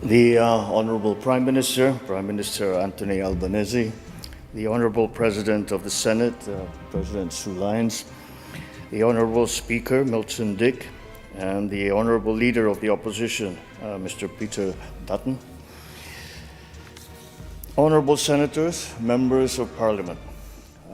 The Honorable Prime Minister, Prime Minister Anthony Albanese, the Honorable President of the Senate, President Sue Lyons, the Honorable Speaker Milton Dick, and the Honorable Leader of the Opposition, Mr. Peter Dutton, Honorable Senators, Members of Parliament.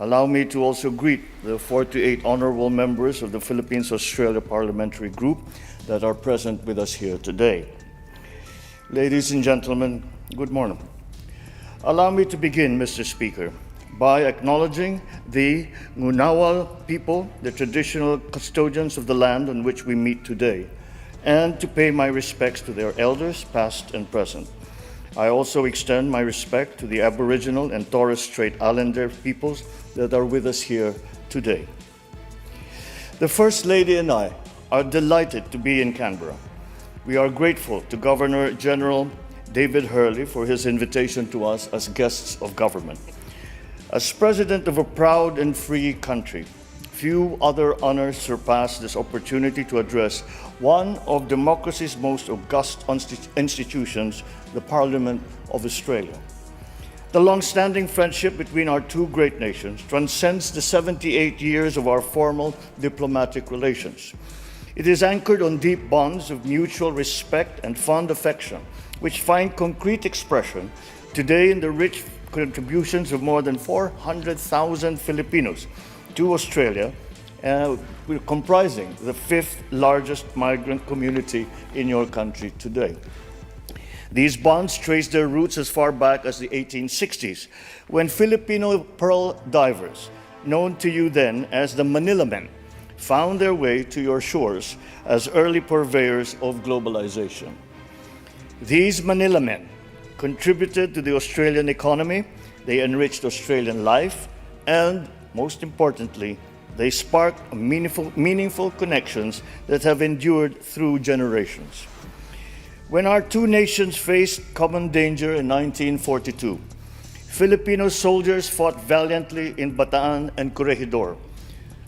Allow me to also greet the 48 honorable members of the Philippines-Australia Parliamentary Group that are present with us here today. Ladies and gentlemen, good morning. Allow me to begin, Mr. Speaker, by acknowledging the Ngunawal people, the traditional custodians of the land on which we meet today, and to pay my respects to their elders, past and present. I also extend my respect to the Aboriginal and Torres Strait Islander peoples that are with us here today. The First Lady and I are delighted to be in Canberra. We are grateful to Governor General David Hurley for his invitation to us as guests of government. As President of a proud and free country, few other honors surpass this opportunity to address one of democracy's most august institutions, the Parliament of Australia. The long-standing friendship between our two great nations transcends the 78 years of our formal diplomatic relations. It is anchored on deep bonds of mutual respect and fond affection, which find concrete expression today in the rich contributions of more than 400,000 Filipinos to Australia, comprising the fifth largest migrant community in your country today. These bonds trace their roots as far back as the 1860s, when Filipino pearl divers, known to you then as the Manila Men, found their way to your shores as early purveyors of globalization. These Manila Men contributed to the Australian economy, they enriched Australian life, and most importantly, they sparked meaningful connections that have endured through generations. When our two nations faced common danger in 1942, Filipino soldiers fought valiantly in Bataan and Corregidor.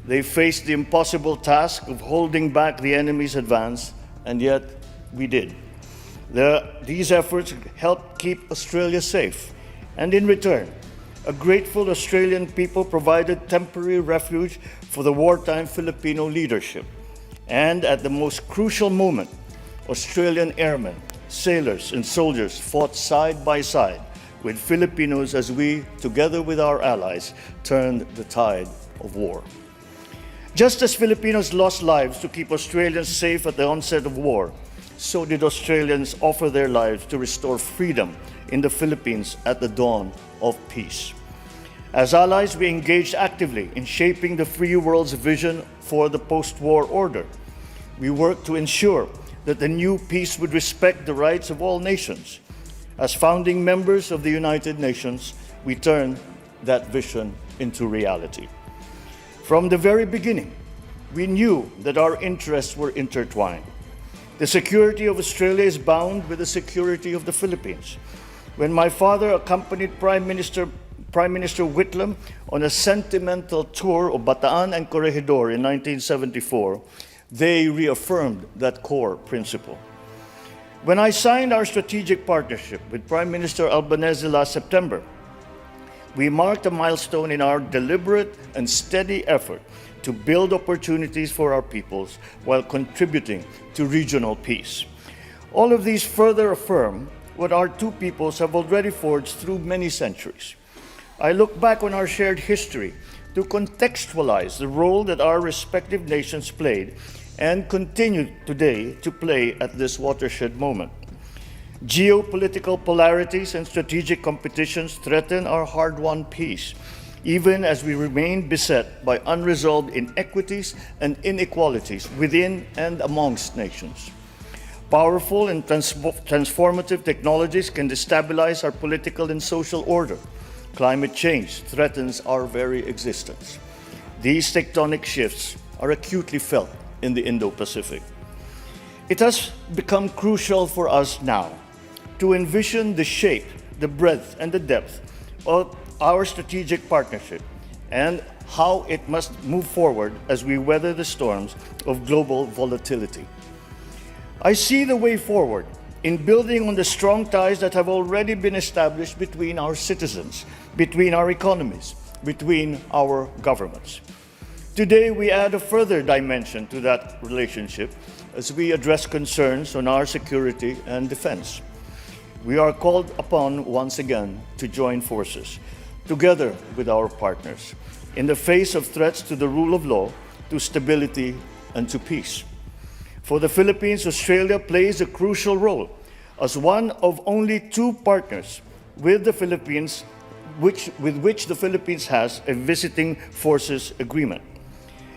They faced the impossible task of holding back the enemy's advance, and yet we did. These efforts helped keep Australia safe, and in return, a grateful Australian people provided temporary refuge for the wartime Filipino leadership. And at the most crucial moment, Australian airmen, sailors, and soldiers fought side by side with Filipinos as we, together with our allies, turned the tide of war. Just as Filipinos lost lives to keep Australians safe at the onset of war, so did Australians offer their lives to restore freedom in the Philippines at the dawn of peace. As allies, we engaged actively in shaping the free world's vision for the post-war order. We worked to ensure that the new peace would respect the rights of all nations. As founding members of the United Nations, we turned that vision into reality. From the very beginning, we knew that our interests were intertwined. The security of Australia is bound with the security of the Philippines. When my father accompanied Prime Minister Whitlam on a sentimental tour of Bataan and Corregidor in 1974, they reaffirmed that core principle. When I signed our strategic partnership with Prime Minister Albanese last September, we marked a milestone in our deliberate and steady effort to build opportunities for our peoples while contributing to regional peace. All of these further affirm what our two peoples have already forged through many centuries. I look back on our shared history to contextualize the role that our respective nations played and continue today to play at this watershed moment. Geopolitical polarities and strategic competitions threaten our hard-won peace, even as we remain beset by unresolved inequities and inequalities within and amongst nations. Powerful and transformative technologies can destabilize our political and social order. Climate change threatens our very existence. These tectonic shifts are acutely felt in the Indo-Pacific. It has become crucial for us now to envision the shape, the breadth, and the depth of our strategic partnership and how it must move forward as we weather the storms of global volatility. I see the way forward in building on the strong ties that have already been established between our citizens, between our economies, between our governments. Today, we add a further dimension to that relationship as we address concerns on our security and defense. We are called upon once again to join forces, together with our partners, in the face of threats to the rule of law, to stability, and to peace. For the Philippines, Australia plays a crucial role as one of only two partners with the Philippines, with which the Philippines has a visiting forces agreement.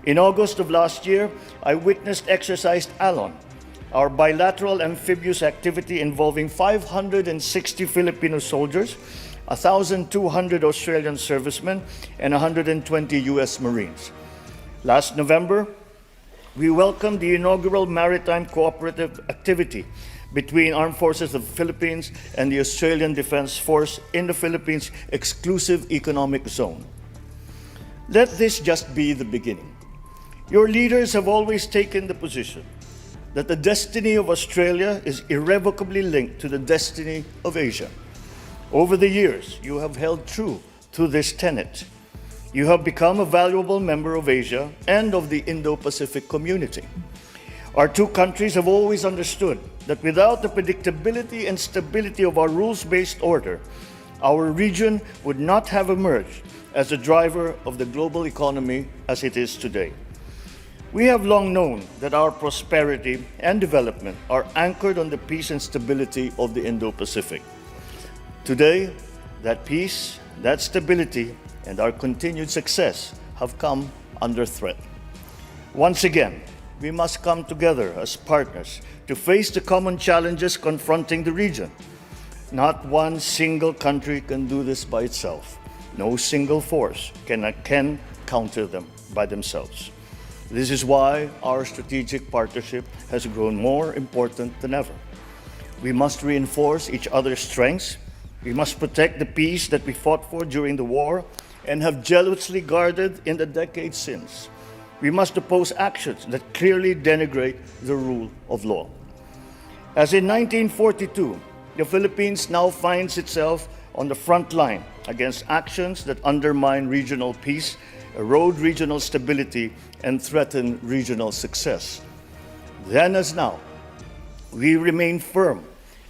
In August of last year, I witnessed Exercise Alon, our bilateral amphibious activity involving 560 Filipino soldiers, 1,200 Australian servicemen, and 120 U.S. Marines. Last November, we welcomed the inaugural maritime cooperative activity between Armed Forces of the Philippines and the Australian Defence Force in the Philippines Exclusive Economic Zone. Let this just be the beginning. Your leaders have always taken the position that the destiny of Australia is irrevocably linked to the destiny of Asia. Over the years, you have held true to this tenet. You have become a valuable member of Asia and of the Indo-Pacific community. Our two countries have always understood that without the predictability and stability of our rules-based order, our region would not have emerged as a driver of the global economy as it is today. We have long known that our prosperity and development are anchored on the peace and stability of the Indo-Pacific. Today, that peace, that stability, and our continued success have come under threat. Once again, we must come together as partners to face the common challenges confronting the region. Not one single country can do this by itself. No single force can counter them by themselves. This is why our strategic partnership has grown more important than ever. We must reinforce each other's strengths. We must protect the peace that we fought for during the war and have jealously guarded in the decades since. We must oppose actions that clearly denigrate the rule of law. As in 1942, the Philippines now finds itself on the front line against actions that undermine regional peace, erode regional stability, and threaten regional success. Then as now, we remain firm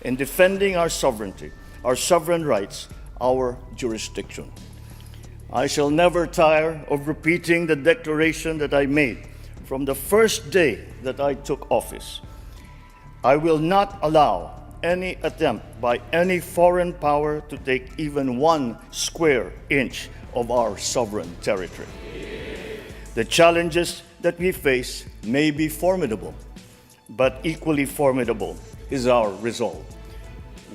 in defending our sovereignty, our sovereign rights, our jurisdiction. I shall never tire of repeating the declaration that I made from the first day that I took office. I will not allow any attempt by any foreign power to take even 1 square inch of our sovereign territory. The challenges that we face may be formidable, but equally formidable is our resolve.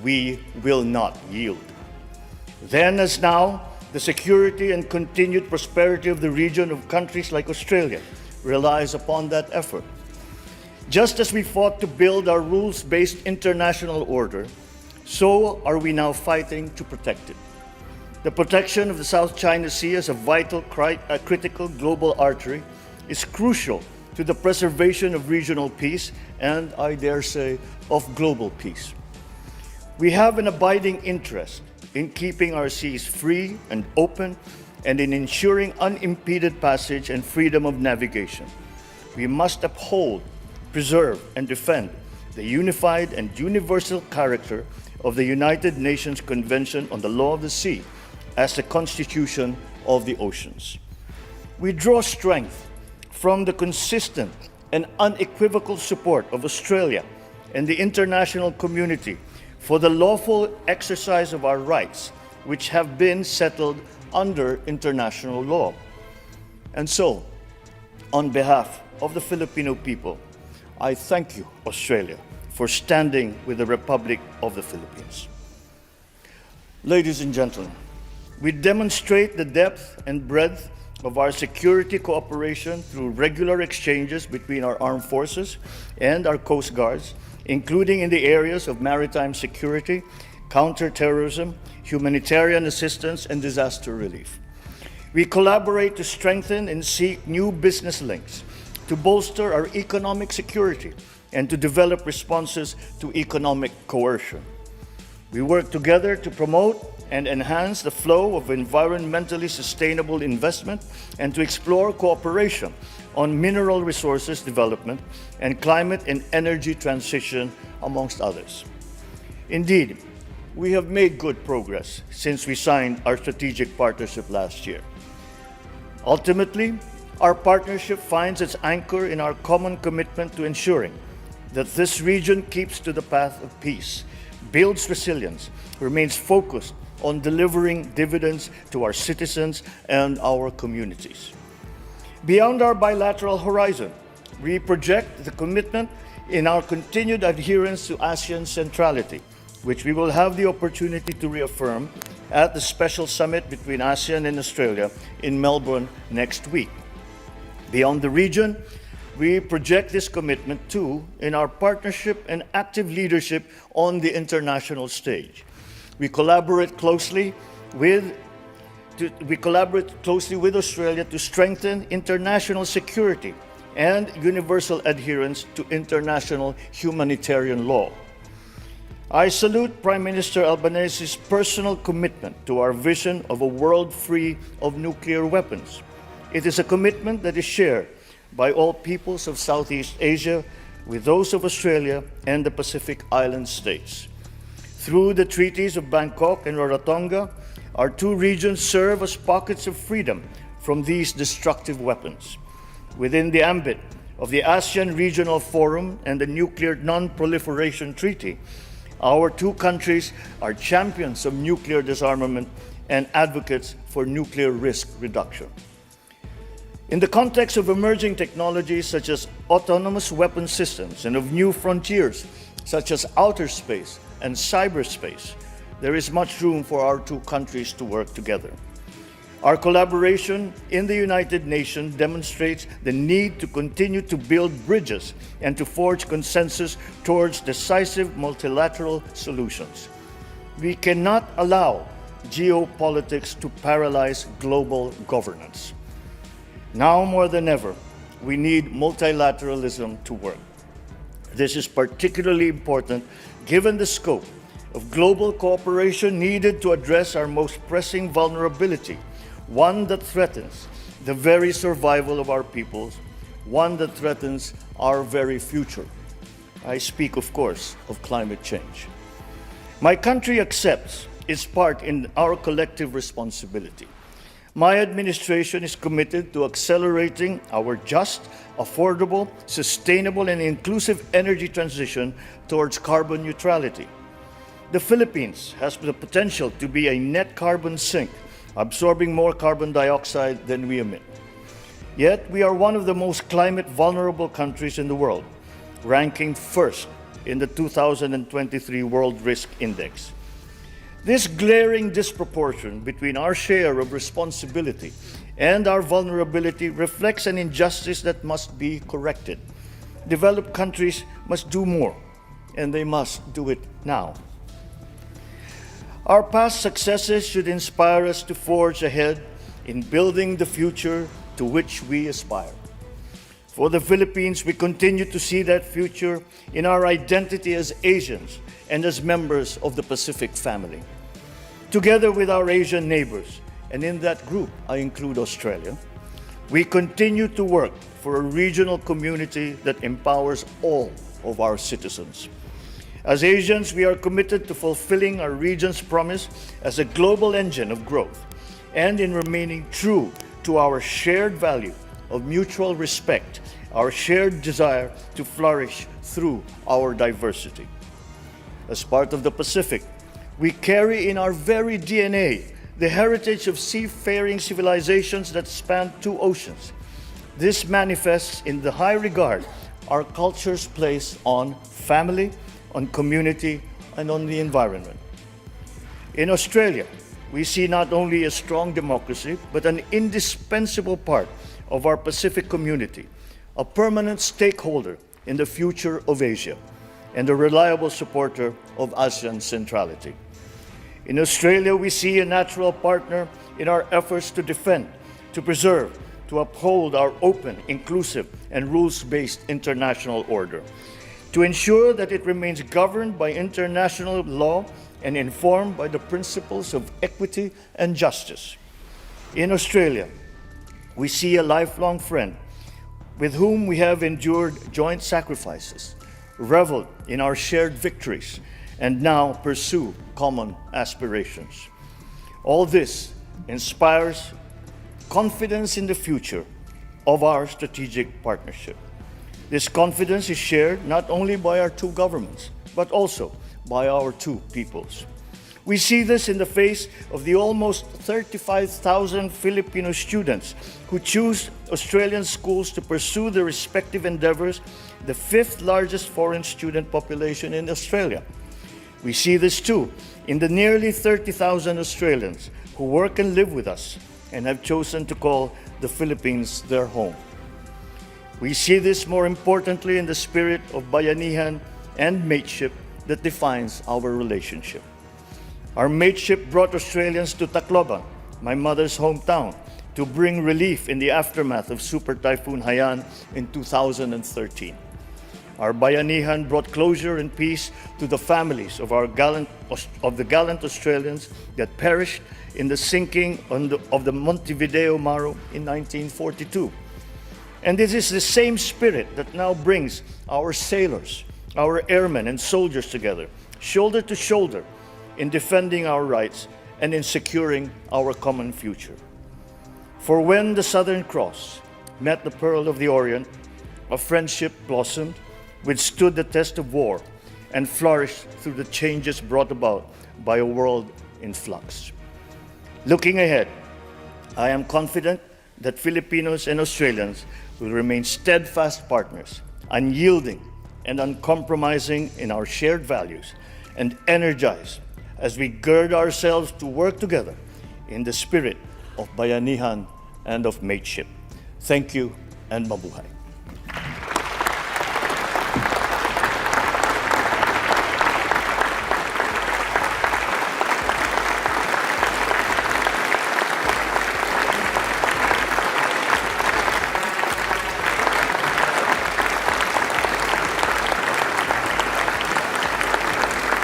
We will not yield. Then as now, the security and continued prosperity of the region of countries like Australia relies upon that effort. Just as we fought to build our rules-based international order, so are we now fighting to protect it. The protection of the South China Sea as a vital, critical global artery is crucial to the preservation of regional peace and, I dare say, of global peace. We have an abiding interest in keeping our seas free and open and in ensuring unimpeded passage and freedom of navigation. We must uphold, preserve, and defend the unified and universal character of the United Nations Convention on the Law of the Sea as the constitution of the oceans. We draw strength from the consistent and unequivocal support of Australia and the international community for the lawful exercise of our rights, which have been settled under international law. And so, on behalf of the Filipino people, I thank you, Australia, for standing with the Republic of the Philippines. Ladies and gentlemen, we demonstrate the depth and breadth of our security cooperation through regular exchanges between our armed forces and our coast guards, including in the areas of maritime security, counterterrorism, humanitarian assistance, and disaster relief. We collaborate to strengthen and seek new business links, to bolster our economic security, and to develop responses to economic coercion. We work together to promote and enhance the flow of environmentally sustainable investment and to explore cooperation on mineral resources development and climate and energy transition, amongst others. Indeed, we have made good progress since we signed our strategic partnership last year. Ultimately, our partnership finds its anchor in our common commitment to ensuring that this region keeps to the path of peace, builds resilience, remains focused on delivering dividends to our citizens and our communities. Beyond our bilateral horizon, we project the commitment in our continued adherence to ASEAN centrality, which we will have the opportunity to reaffirm at the special summit between ASEAN and Australia in Melbourne next week. Beyond the region, we project this commitment too in our partnership and active leadership on the international stage. We collaborate closely with Australia to strengthen international security and universal adherence to international humanitarian law. I salute Prime Minister Albanese's personal commitment to our vision of a world free of nuclear weapons. It is a commitment that is shared by all peoples of Southeast Asia, with those of Australia and the Pacific Island states. Through the treaties of Bangkok and Rarotonga, our two regions serve as pockets of freedom from these destructive weapons. Within the ambit of the ASEAN Regional Forum and the Nuclear Non-Proliferation Treaty, our two countries are champions of nuclear disarmament and advocates for nuclear risk reduction. In the context of emerging technologies such as autonomous weapon systems and of new frontiers such as outer space and cyberspace, there is much room for our two countries to work together. Our collaboration in the United Nations demonstrates the need to continue to build bridges and to forge consensus towards decisive multilateral solutions. We cannot allow geopolitics to paralyze global governance. Now more than ever, we need multilateralism to work. This is particularly important given the scope of global cooperation needed to address our most pressing vulnerability, one that threatens the very survival of our peoples, one that threatens our very future. I speak, of course, of climate change. My country accepts its part in our collective responsibility. My administration is committed to accelerating our just, affordable, sustainable, and inclusive energy transition towards carbon neutrality. The Philippines has the potential to be a net carbon sink, absorbing more carbon dioxide than we emit. Yet, we are one of the most climate vulnerable countries in the world, ranking first in the 2023 World Risk Index. This glaring disproportion between our share of responsibility and our vulnerability reflects an injustice that must be corrected. Developed countries must do more, and they must do it now. Our past successes should inspire us to forge ahead in building the future to which we aspire. For the Philippines, we continue to see that future in our identity as Asians and as members of the Pacific family. Together with our Asian neighbors, and in that group I include Australia, we continue to work for a regional community that empowers all of our citizens. As Asians, we are committed to fulfilling our region's promise as a global engine of growth and in remaining true to our shared value of mutual respect, our shared desire to flourish through our diversity. As part of the Pacific, we carry in our very DNA the heritage of seafaring civilizations that span two oceans. This manifests in the high regard our cultures place on family, on community, and on the environment. In Australia, we see not only a strong democracy, but an indispensable part of our Pacific community, a permanent stakeholder in the future of Asia, and a reliable supporter of ASEAN centrality. In Australia, we see a natural partner in our efforts to defend, to preserve, to uphold our open, inclusive, and rules-based international order. to ensure that it remains governed by international law and informed by the principles of equity and justice. In Australia, we see a lifelong friend with whom we have endured joint sacrifices, reveled in our shared victories, and now pursue common aspirations. All this inspires confidence in the future of our strategic partnership. This confidence is shared not only by our two governments, but also by our two peoples. We see this in the face of the almost 35,000 Filipino students who choose Australian schools to pursue their respective endeavors, the fifth largest foreign student population in Australia. We see this too in the nearly 30,000 Australians who work and live with us and have chosen to call the Philippines their home. We see this more importantly in the spirit of bayanihan and mateship that defines our relationship. Our mateship brought Australians to Tacloban, my mother's hometown, to bring relief in the aftermath of Super Typhoon Haiyan in 2013. Our bayanihan brought closure and peace to the families of the gallant Australians that perished in the sinking of the Montevideo Maru in 1942. And this is the same spirit that now brings our sailors, our airmen and soldiers together, shoulder to shoulder, in defending our rights and in securing our common future. For when the Southern Cross met the Pearl of the Orient, a friendship blossomed, withstood the test of war, and flourished through the changes brought about by a world in flux. Looking ahead, I am confident that Filipinos and Australians will remain steadfast partners, unyielding and uncompromising in our shared values, and energized as we gird ourselves to work together in the spirit of bayanihan and of mateship. Thank you and mabuhay.